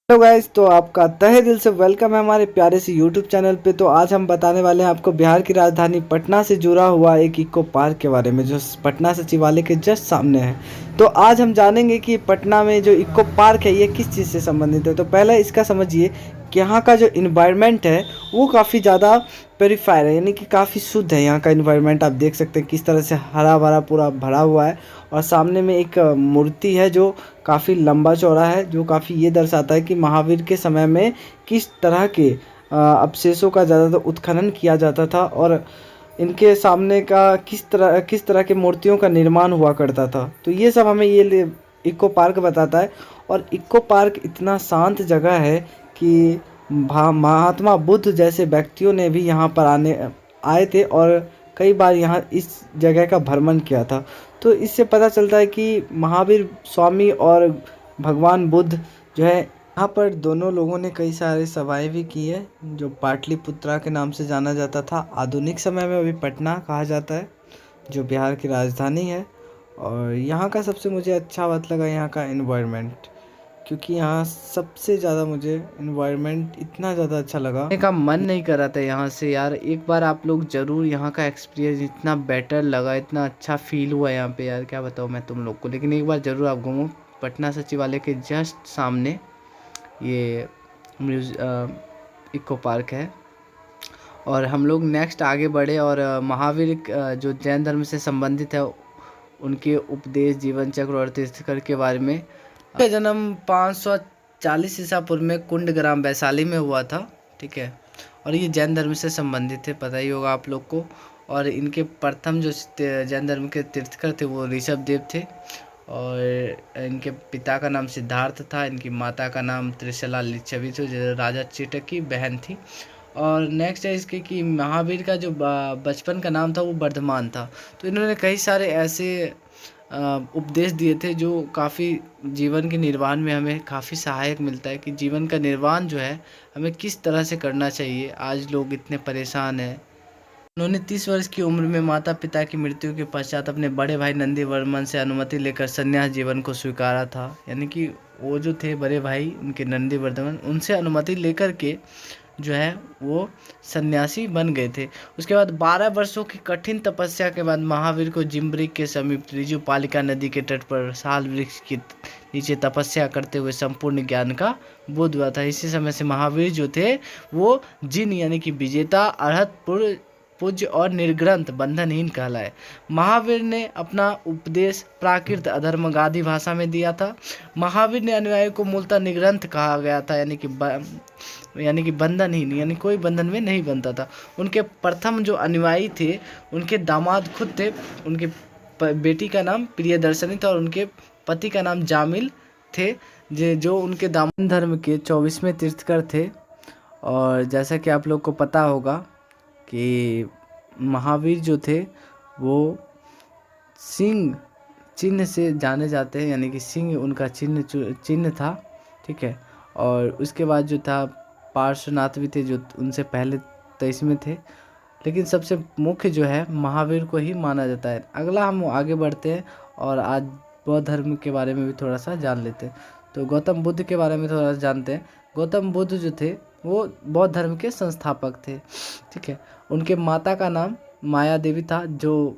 Hello guys, तो आपका तहे दिल से वेलकम है हमारे प्यारे से यूट्यूब चैनल पे। तो आज हम बताने वाले हैं आपको बिहार की राजधानी पटना से जुड़ा हुआ एक इको पार्क के बारे में, जो पटना सचिवालय के जस्ट सामने है। तो आज हम जानेंगे कि पटना में जो इको पार्क है ये किस चीज़ से संबंधित है। तो पहले इसका समझिए कि यहाँ का जो इन्वायरमेंट है वो काफ़ी ज़्यादा प्योरीफायर है, यानी कि काफ़ी शुद्ध है। यहाँ का इन्वायरमेंट आप देख सकते हैं किस तरह से हरा भरा पूरा भरा हुआ है। और सामने में एक मूर्ति है जो काफ़ी लंबा चौड़ा है, जो काफ़ी ये दर्शाता है कि महावीर के समय में किस तरह के अवशेषों का ज़्यादातर उत्खनन किया जाता था और इनके सामने का किस तरह के मूर्तियों का निर्माण हुआ करता था। तो ये सब हमें ये इको पार्क बताता है। और इको पार्क इतना शांत जगह है कि महात्मा बुद्ध जैसे व्यक्तियों ने भी यहाँ पर आए थे और कई बार यहाँ इस जगह का भ्रमण किया था। तो इससे पता चलता है कि महावीर स्वामी और भगवान बुद्ध जो है यहाँ पर दोनों लोगों ने कई सारे सभाएं भी की है, जो पाटलिपुत्रा के नाम से जाना जाता था। आधुनिक समय में अभी पटना कहा जाता है, जो बिहार की राजधानी है। और यहाँ का सबसे मुझे अच्छा बात लगा यहाँ का एनवायरनमेंट, क्योंकि यहाँ सबसे ज़्यादा मुझे इन्वायरमेंट इतना ज़्यादा अच्छा लगा, आने का मन नहीं कर रहा था यहाँ से यार। एक बार आप लोग ज़रूर यहाँ का एक्सपीरियंस, इतना बेटर लगा, इतना अच्छा फील हुआ यहाँ पे यार, क्या बताऊँ मैं तुम लोग को। लेकिन एक बार ज़रूर आप घूमो पटना सचिवालय के जस्ट सामने ये इको पार्क है। और हम लोग नेक्स्ट आगे बढ़े और महावीर जो जैन धर्म से संबंधित है उनके उपदेश, जीवन चक्र और तीर्थंकर के बारे में। का जन्म 540 ईसा पूर्व में कुंड ग्राम वैशाली में हुआ था, ठीक है। और ये जैन धर्म से संबंधित है, पता ही होगा आप लोग को। और इनके प्रथम जो जैन धर्म के तीर्थंकर थे वो ऋषभ देव थे। और इनके पिता का नाम सिद्धार्थ था, इनकी माता का नाम त्रिशला लिच्छवी थी, जो राजा चेटक की बहन थी। और नेक्स्ट है इसके कि महावीर का जो बचपन का नाम था वो वर्धमान था। तो इन्होंने कई सारे ऐसे उपदेश दिए थे जो काफ़ी जीवन के निर्वाहन में हमें काफ़ी सहायक मिलता है, कि जीवन का निर्वाहन जो है हमें किस तरह से करना चाहिए। आज लोग इतने परेशान हैं। उन्होंने 30 वर्ष की उम्र में माता पिता की मृत्यु के पश्चात अपने बड़े भाई नंदी वर्मन से अनुमति लेकर संन्यास जीवन को स्वीकारा था। यानी कि वो जो थे बड़े भाई उनके नंदी वर्धमान, उनसे अनुमति लेकर के जो है वो सन्यासी बन गए थे। उसके बाद 12 वर्षों की कठिन तपस्या के बाद महावीर को जिम्ब्रिक के समीप ऋजुपालिका नदी के तट पर साल वृक्ष के नीचे तपस्या करते हुए संपूर्ण ज्ञान का बोध हुआ था। इसी समय से महावीर जो थे वो जिन यानी कि विजेता, अरहत, पूज्य और निर्ग्रंथ बंधनहीन कहलाए। महावीर ने अपना उपदेश प्राकृत अधर्म गादी भाषा में दिया था। महावीर ने अनुयायी को मूलतः निग्रंथ कहा गया था, यानी कि बंधनहीन, यानी कोई बंधन में नहीं बनता था। उनके प्रथम जो अनुयायी थे उनके दामाद खुद थे। उनके बेटी का नाम प्रियदर्शनी था और उनके पति का नाम जामिल थे, जो उनके दामन धर्म के 24वें तीर्थंकर थे। और जैसा कि आप लोग को पता होगा कि महावीर जो थे वो सिंह चिन्ह से जाने जाते हैं, यानी कि सिंह उनका चिन्ह था, ठीक है। और उसके बाद जो था पार्श्वनाथ भी थे, जो उनसे पहले 23 में थे। लेकिन सबसे मुख्य जो है महावीर को ही माना जाता है। अगला हम आगे बढ़ते हैं और आज बौद्ध धर्म के बारे में भी थोड़ा सा जान लेते हैं। तो गौतम बुद्ध के बारे में थोड़ा सा जानते हैं। गौतम बुद्ध जो थे वो बौद्ध धर्म के संस्थापक थे, ठीक है। उनके माता का नाम माया देवी था, जो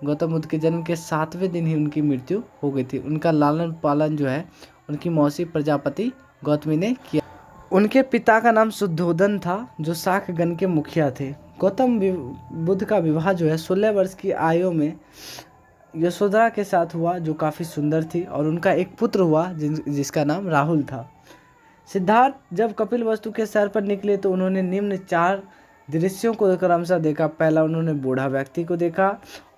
गौतम बुद्ध के जन्म के 7वें दिन ही उनकी मृत्यु हो गई थी। उनका लालन पालन जो है उनकी मौसी प्रजापति गौतमी ने किया। उनके पिता का नाम शुद्धोदन था, जो शाकगण के मुखिया थे। गौतम बुद्ध का विवाह जो है 16 वर्ष की आयु में यशोधरा के साथ हुआ, जो काफ़ी सुंदर थी। और उनका एक पुत्र हुआ जिसका नाम राहुल था। सिद्धार्थ जब कपिल वस्तु के सैर पर निकले तो उन्होंने निम्न 4 दृश्यों को क्रमशः देखा। पहला उन्होंने बूढ़ा व्यक्ति को देखा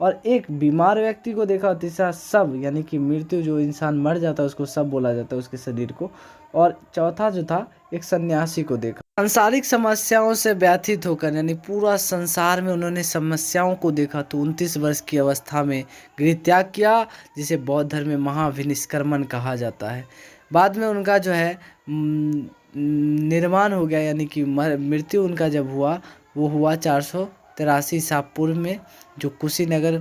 और एक बीमार व्यक्ति को देखा। और तीसरा सब, यानी कि मृत्यु, जो इंसान मर जाता है उसको सब बोला जाता है उसके शरीर को। और चौथा जो था एक सन्यासी को देखा। सांसारिक समस्याओं से व्यथित होकर, यानी पूरा संसार में उन्होंने समस्याओं को देखा, तो 29 वर्ष की अवस्था में गृह त्याग किया, जिसे बौद्ध धर्म में महाविनिष्क्रमण कहा जाता है। बाद में उनका जो है निर्माण हो गया, यानी कि मृत्यु उनका जब हुआ वो हुआ 413 83 शाहपुर में, जो कुशीनगर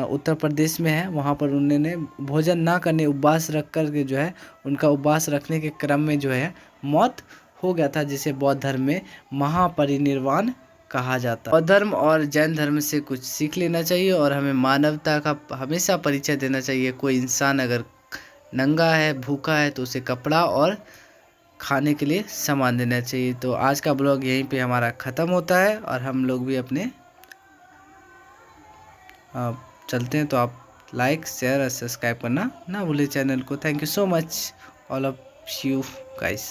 उत्तर प्रदेश में है, वहाँ पर उन्होंने भोजन ना करने उपवास रख कर के जो है उनका उपवास रखने के क्रम में जो है मौत हो गया था, जिसे बौद्ध धर्म में महापरिनिर्वाण कहा जाता है। बौद्ध धर्म और जैन धर्म से कुछ सीख लेना चाहिए और हमें मानवता का हमेशा परिचय देना चाहिए। कोई इंसान अगर नंगा है, भूखा है, तो उसे कपड़ा और खाने के लिए सामान देना चाहिए। तो आज का ब्लॉग यहीं पे हमारा ख़त्म होता है और हम लोग भी अपने चलते हैं। तो आप लाइक, शेयर और सब्सक्राइब करना ना भूलें चैनल को। Thank you so much all of you guys.